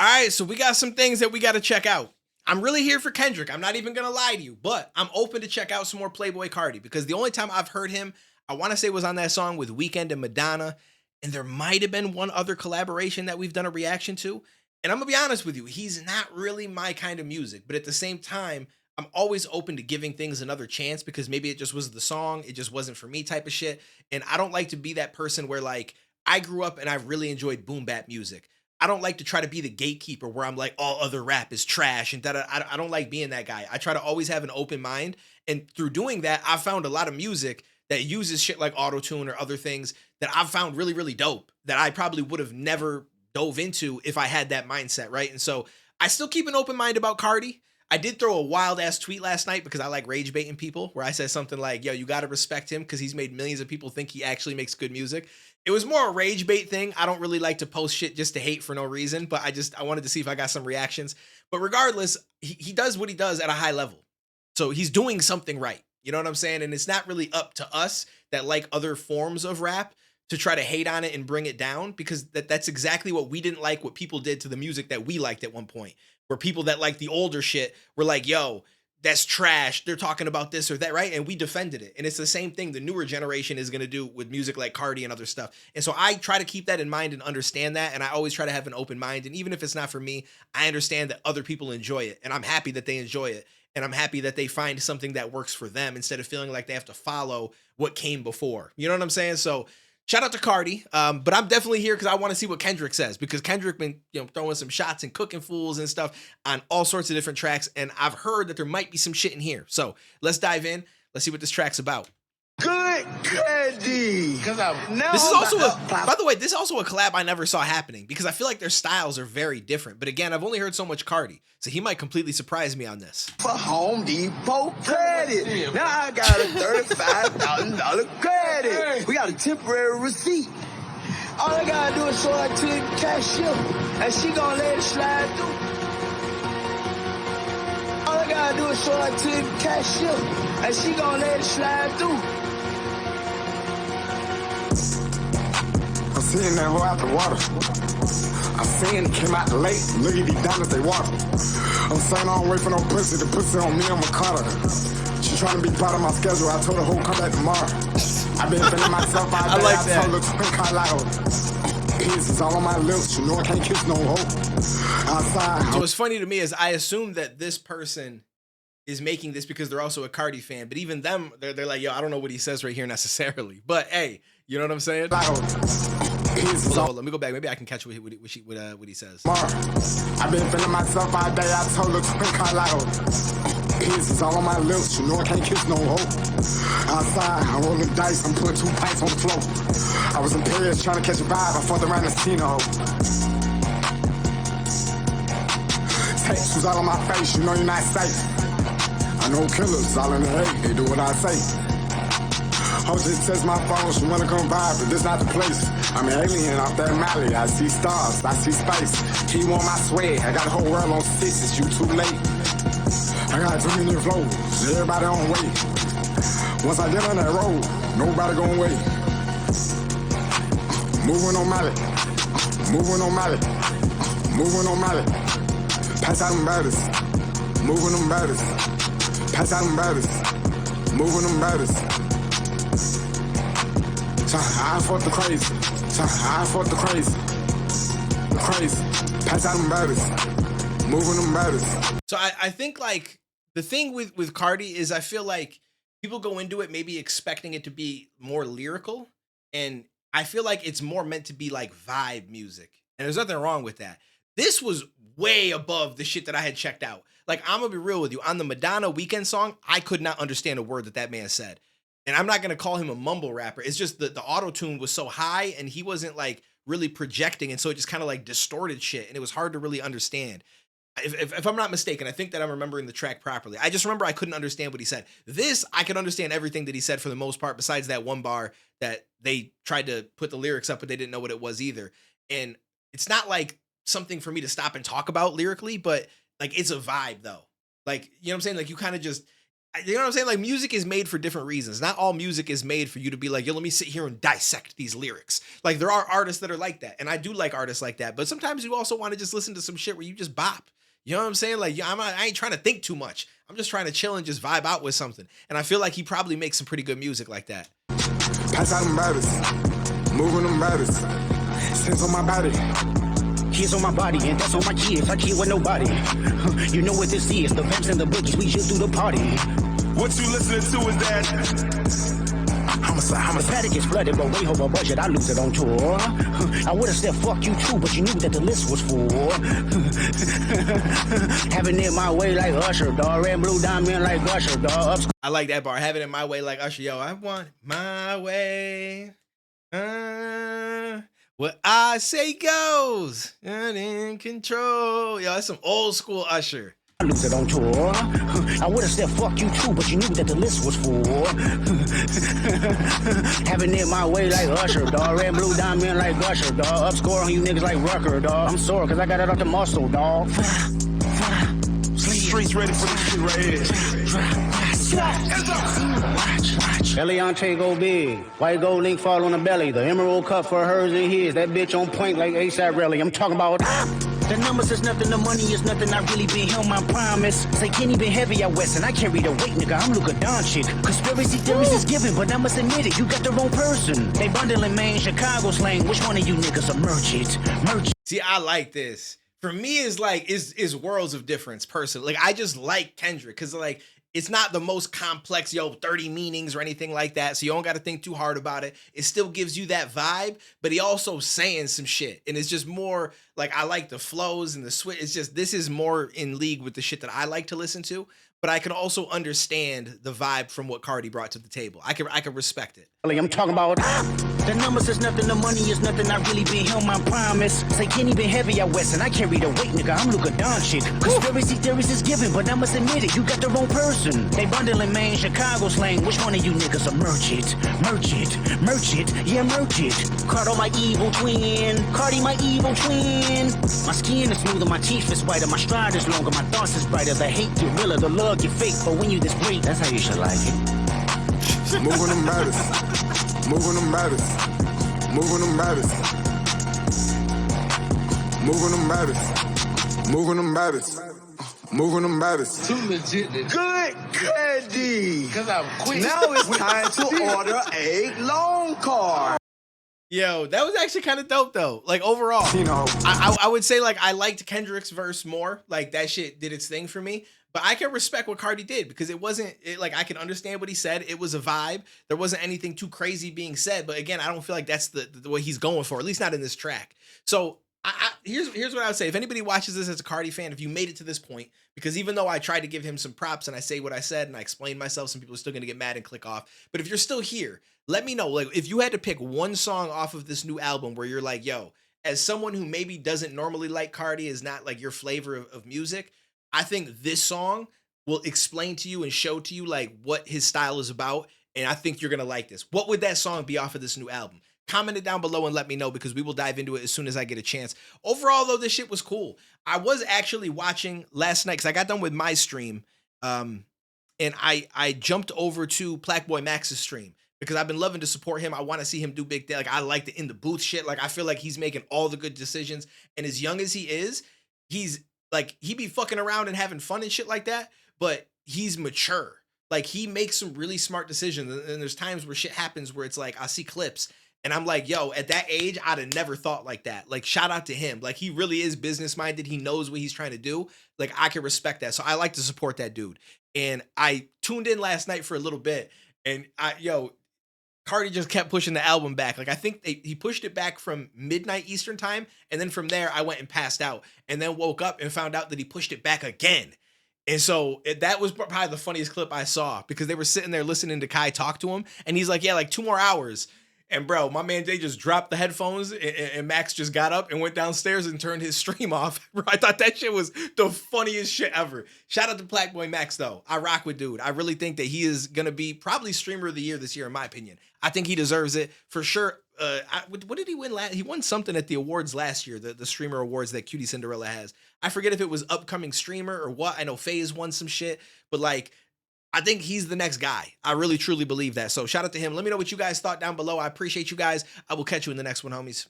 All right, so we got some things that we got to check out. I'm really here for Kendrick. I'm not even going to lie to you, but I'm open to check out some more Playboi Carti because the only time I've heard him, I want to say was on that song with Weeknd and Madonna, and there might have been one other collaboration that we've done a reaction to. And I'm going to be honest with you, he's not really my kind of music, but at the same time, I'm always open to giving things another chance because maybe it just was the song, it just wasn't for me type of shit. And I don't like to be that person where like I grew up and I really enjoyed boom bap music. I don't like to try to be the gatekeeper where I'm like all other rap is trash and that I don't like being that guy. I try to always have an open mind, and through doing that, I've found a lot of music that uses shit like autotune or other things that I've found really really dope that I probably would have never dove into if I had that mindset, right? And so I still keep an open mind about Cardi. I did throw a wild ass tweet last night because I like rage baiting people where I said something like, yo, you got to respect him because he's made millions of people think he actually makes good music. It was more a rage bait thing. I don't really like to post shit just to hate for no reason, but I wanted to see if I got some reactions. But regardless, he does what he does at a high level. So he's doing something right. You know what I'm saying? And it's not really up to us that like other forms of rap to try to hate on it and bring it down because that's exactly what we didn't like what people did to the music that we liked at one point. Where people that like the older shit were like, yo, that's trash. They're talking about this or that, right? And we defended it. And it's the same thing the newer generation is going to do with music like Cardi and other stuff. And so I try to keep that in mind and understand that. And I always try to have an open mind. And even if it's not for me, I understand that other people enjoy it. And I'm happy that they enjoy it. And I'm happy that they find something that works for them instead of feeling like they have to follow what came before. You know what I'm saying? So shout out to Cardi, but I'm definitely here because I want to see what Kendrick says because Kendrick been throwing some shots and cooking fools and stuff on all sorts of different tracks, and I've heard that there might be some shit in here. So let's dive in. Let's see what this track's about. Good candy. This is also by the way, this is also a collab I never saw happening because I feel like their styles are very different. But again, I've only heard so much Cardi, so he might completely surprise me on this. For Home Depot credit. Now I got a $35,000 credit. We got a temporary receipt. All I gotta do is show her to the cashier, and she gonna let it slide through. All I gotta do is show her to the cashier, and she gonna let it slide through. I'm seeing that hoe out the water. I'm seeing it came out the lake. Look at these diamonds, they water. I'm saying I don't wait for no pussy. The pussy on me, I'm a cutter. She trying to be part of my schedule. I told her, hoe, come back tomorrow. I've been feeling myself out there. I like that. I told her, pink highlight. Piss is all on my lips. You know I can't kiss no hoe. Outside. So what's funny to me is I assume that this person is making this because they're also a Cardi fan, but even them, they're like, yo, I don't know what he says right here necessarily. But hey, you know what I'm saying? Hold on, let me go back. Maybe I can catch what he says. I've been feeling myself all day. I told her to pink highlight. Piss is all on my lips. You know I can't kiss no hoe. Outside, I'm rolling dice. I'm putting 2 pints on the floor. I was in Paris trying to catch a vibe. I fucked around the casino. Tattoos all on my face. You know you're not safe. I know killers all in the hate. They do what I say. Hoes just test my phone. She wanna come by, but this not the place. I'm an alien off that Mali. I see stars. I see space. He want my swag. I got the whole world on sixes. You too late. I got too many flows. Everybody on wait. Once I get on that road, nobody gon' wait. Moving on Mali. Moving on Mali. Moving on Mali. Pass out them batters. Moving them batters. Pass out them batters. Moving them batters. I fought the crazy. I fought the crazy. The crazy. Pass out them batters. Moving them batters. So I think like the thing with Cardi is I feel like people go into it maybe expecting it to be more lyrical, and I feel like it's more meant to be like vibe music, and there's nothing wrong with that. This was way above the shit that I had checked out. Like, I'm gonna be real with you. On the Madonna Weeknd song, I could not understand a word that man said. And I'm not gonna call him a mumble rapper. It's just the auto-tune was so high and he wasn't like really projecting, and so it just kind of like distorted shit, and it was hard to really understand. If I'm not mistaken, I think that I'm remembering the track properly. I just remember I couldn't understand what he said. This, I could understand everything that he said for the most part, besides that one bar that they tried to put the lyrics up, but they didn't know what it was either. And it's not like something for me to stop and talk about lyrically, but like it's a vibe though. Like, you know what I'm saying? Like you kind of just, You know what I'm saying? Like music is made for different reasons. Not all music is made for you to be like, yo, let me sit here and dissect these lyrics. Like there are artists that are like that. And I do like artists like that. But sometimes you also want to just listen to some shit where you just bop. You know what I'm saying? Like, yeah, I ain't trying to think too much. I'm just trying to chill and just vibe out with something. And I feel like he probably makes some pretty good music like that. Pass out them batters, moving them batters. Hands on my body. Kids on my body, and that's on my kids. I kid with nobody. You know what this is, the vamps and the boogies, we just do the party. What you listening to is that homicide. The paddock is flooded, but way over budget, I lose it on tour. I would've said fuck you too, but you knew that the list was full. Having it my way like Usher, dog. Red blue diamond like Usher, dog. I like that bar. Having it my way like Usher. Yo, I want it my way. What I say goes. And in control. Yo, that's some old school Usher. I lose it on tour. I would've said fuck you too, but you knew that the list was full. Having it my way like Usher, dog. Red blue diamond like Usher, dog. Upscore on you niggas like Rucker, dog. I'm sore cause I got it off the muscle, dog. Streets ready for this shit right here. Eliante go big. White gold link fall on the belly. The emerald cup for hers and his. That bitch on point like ASAP Rally. I'm talking about the numbers is nothing, the money is nothing. I really been held my promise. Say Kenny been heavy out west and I carry the weight, nigga. I'm Luka Doncic. Conspiracy theories is given, but I must admit it. You got the wrong person. They bundling, man. Chicago slang. Which one of you niggas are merchant? See, I like this. For me, is like is worlds of difference. Personally, like I just like Kendrick because like it's not the most complex, 30 meanings or anything like that. So you don't got to think too hard about it. It still gives you that vibe, but he also saying some shit, and it's just more like I like the flows and the switch. It's just this is more in league with the shit that I like to listen to. But I can also understand the vibe from what Carti brought to the table. I can respect it. I'm talking about the numbers is nothing, the money is nothing. I really been held my promise. Say Kenny been heavy out west and I carry the weight, nigga. I'm Luka Doncic. Conspiracy theories is given, but I must admit it. You got the wrong person. They bundling, man. Chicago slang. Which one of you niggas are merchant? Yeah, merchant. Card on my evil twin. Cardi my evil twin. My skin is smoother, my teeth is whiter, my stride is longer, my thoughts is brighter. The hate get realer, the love get fake, but when you this great, that's how you should like it. Moving them batters. Moving them batters. Moving them batters. Moving them batters. Moving them batters. Moving them batters. Too legit. Good candy. Cause I'm quick. Now it's time to order a long card. Yo, that was actually kind of dope though. Like overall, You know, I would say like I liked Kendrick's verse more. Like that shit did its thing for me. But I can respect what Carti did because it wasn't like I can understand what he said. It was a vibe. There wasn't anything too crazy being said. But again, I don't feel like that's the way he's going for, at least not in this track. So here's what I would say. If anybody watches this as a Carti fan, if you made it to this point, because even though I tried to give him some props and I say what I said and I explain myself, some people are still going to get mad and click off. But if you're still here, let me know. Like if you had to pick one song off of this new album where you're like, yo, as someone who maybe doesn't normally like Carti, is not like your flavor of music, I think this song will explain to you and show to you like what his style is about. And I think you're going to like this. What would that song be off of this new album? Comment it down below and let me know because we will dive into it as soon as I get a chance. Overall, though, this shit was cool. I was actually watching last night because I got done with my stream. And I jumped over to Playboi Max's stream because I've been loving to support him. I want to see him do big. Like I like the in the booth shit. Like I feel like he's making all the good decisions. And as young as he is, he's like, he be fucking around and having fun and shit like that, but he's mature. Like he makes some really smart decisions. And there's times where shit happens where it's like, I see clips and I'm like, yo, at that age, I'd have never thought like that. Like shout out to him. Like he really is business minded. He knows what he's trying to do. Like I can respect that. So I like to support that dude. And I tuned in last night for a little bit and Carti just kept pushing the album back. Like I think he pushed it back from midnight Eastern time. And then from there I went and passed out and then woke up and found out that he pushed it back again. And so that was probably the funniest clip I saw because they were sitting there listening to Kai talk to him. And he's like, yeah, like 2 more hours. And bro, my man Jay just dropped the headphones and Max just got up and went downstairs and turned his stream off. I thought that shit was the funniest shit ever. Shout out to Playboi Max though. I rock with dude. I really think that he is going to be probably streamer of the year this year in my opinion. I think he deserves it for sure. What did he win last? He won something at the awards last year, the streamer awards that Cutie Cinderella has. I forget if it was upcoming streamer or what. I know FaZe won some shit, but like I think he's the next guy. I really, truly believe that. So shout out to him. Let me know what you guys thought down below. I appreciate you guys. I will catch you in the next one, homies.